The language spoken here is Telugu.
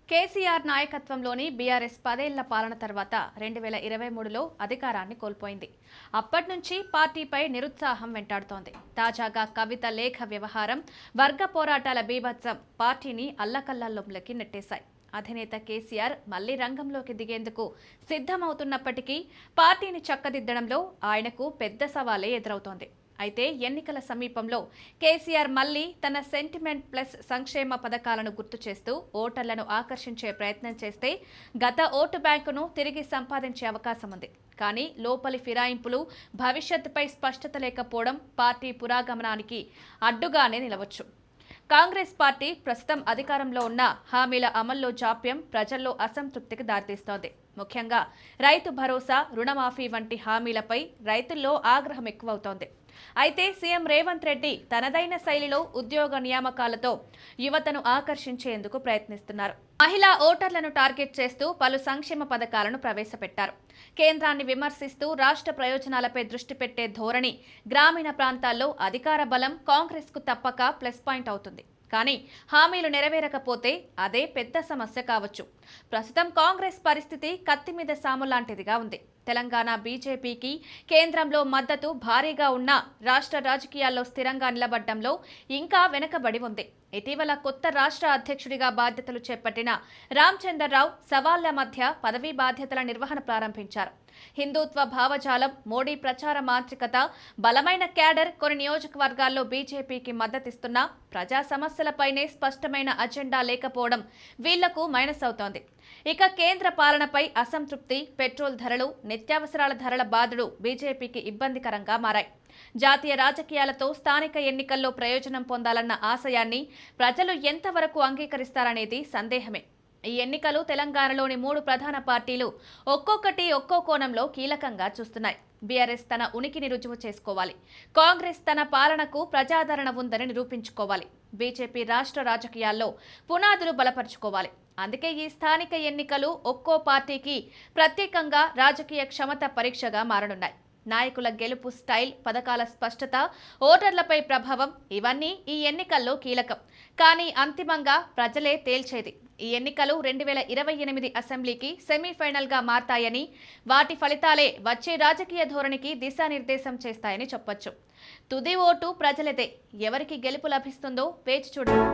కేసీఆర్ నాయకత్వంలోని బీఆర్ఎస్ 10 ఏళ్ల పాలన తర్వాత 2023లో అధికారాన్ని కోల్పోయింది. అప్పటి నుంచి పార్టీపై నిరుత్సాహం వెంటాడుతోంది. తాజాగా కవిత లేఖ వ్యవహారం, వర్గ పోరాటాల బీభత్సం పార్టీని అల్లకల్లోలంలోకి నెట్టేశాయి. అధినేత కేసీఆర్ మళ్లీ రంగంలోకి దిగేందుకు సిద్ధమవుతున్నప్పటికీ పార్టీని చక్కదిద్దడంలో ఆయనకు పెద్ద సవాలే ఎదురవుతోంది. అయితే ఎన్నికల సమీపంలో కేసీఆర్ మళ్లీ తన సెంటిమెంట్ ప్లస్ సంక్షేమ పథకాలను గుర్తు చేస్తూ ఓటర్లను ఆకర్షించే ప్రయత్నం చేస్తే గత ఓటు బ్యాంకును తిరిగి సంపాదించే అవకాశం ఉంది. కానీ లోపలి ఫిరాయింపులు, భవిష్యత్తుపై స్పష్టత లేకపోవడం పార్టీ పురోగమనానికి అడ్డుగానే నిలవచ్చు. కాంగ్రెస్ పార్టీ ప్రస్తుతం అధికారంలో ఉన్న హామీల అమల్లో జాప్యం ప్రజల్లో అసంతృప్తికి దారితీస్తోంది. ముఖ్యంగా రైతు భరోసా, రుణమాఫీ వంటి హామీలపై రైతుల్లో ఆగ్రహం ఎక్కువవుతోంది. అయితే సీఎం రేవంత్ రెడ్డి తనదైన శైలిలో ఉద్యోగ నియామకాలతో యువతను ఆకర్షించేందుకు ప్రయత్నిస్తున్నారు. మహిళా ఓటర్లను టార్గెట్ చేస్తూ పలు సంక్షేమ పథకాలను ప్రవేశపెట్టారు. కేంద్రాన్ని విమర్శిస్తూ రాష్ట్ర ప్రయోజనాలపై దృష్టి పెట్టే ధోరణి గ్రామీణ ప్రాంతాల్లో అధికార బలం కాంగ్రెస్కు తప్పక ప్లస్ పాయింట్ అవుతుంది. కానీ హామీలు నెరవేరకపోతే అదే పెద్ద సమస్య కావచ్చు. ప్రస్తుతం కాంగ్రెస్ పరిస్థితి కత్తి మీద సాము లాంటిదిగా ఉంది. తెలంగాణ బీజేపీకి కేంద్రంలో మద్దతు భారీగా ఉన్న రాష్ట్ర రాజకీయాల్లో స్థిరంగా నిలబడ్డంలో ఇంకా వెనుకబడి ఉంది. ఇటీవల కొత్త రాష్ట్ర అధ్యక్షుడిగా బాధ్యతలు చేపట్టిన రామచంద్రరావు సవాళ్ల మధ్య పదవీ బాధ్యతల నిర్వహణ ప్రారంభించారు. హిందుత్వ భావజాలం, మోడీ ప్రచార మాంత్రికత, బలమైన క్యాడర్, కొన్ని నియోజకవర్గాల్లో బీజేపీకి మద్దతిస్తున్న ప్రజా సమస్యలపైనే స్పష్టమైన అజెండా లేకపోవడం వీళ్లకు మైనస్ అవుతోంది. ఇక కేంద్ర పాలనపై అసంతృప్తి, పెట్రోల్ ధరలు, నిత్యావసరాల ధరల బాధలు బీజేపీకి ఇబ్బందికరంగా మారాయి. జాతీయ రాజకీయాలతో స్థానిక ఎన్నికల్లో ప్రయోజనం పొందాలన్న ఆశయాన్ని ప్రజలు ఎంతవరకు అంగీకరిస్తారనేది సందేహమే. ఈ ఎన్నికలు తెలంగాణలోని 3 ప్రధాన పార్టీలు ఒక్కొక్కటి ఒక్కో కోణంలో కీలకంగా చూస్తున్నాయి. బీఆర్ఎస్ తన ఉనికిని రుజువు చేసుకోవాలి. కాంగ్రెస్ తన పాలనకు ప్రజాదరణ ఉందని నిరూపించుకోవాలి. బీజేపీ రాష్ట్ర రాజకీయాల్లో పునాదులు బలపరుచుకోవాలి. అందుకే ఈ స్థానిక ఎన్నికలు ఒక్కో పార్టీకి ప్రత్యేకంగా రాజకీయ క్షమత పరీక్షగా మారనున్నాయి. నాయకుల గెలుపు స్టైల్, పథకాల స్పష్టత, ఓటర్లపై ప్రభావం ఇవన్నీ ఈ ఎన్నికల్లో కీలకం. కానీ అంతిమంగా ప్రజలే తేల్చేది. ఈ ఎన్నికలు 2028 అసెంబ్లీకి సెమీఫైనల్గా మారతాయని, వాటి ఫలితాలే వచ్చే రాజకీయ ధోరణికి దిశానిర్దేశం చేస్తాయని చెప్పొచ్చు. తుది ఓటు ప్రజలదే. ఎవరికి గెలుపు లభిస్తుందో వేచి చూడాలి.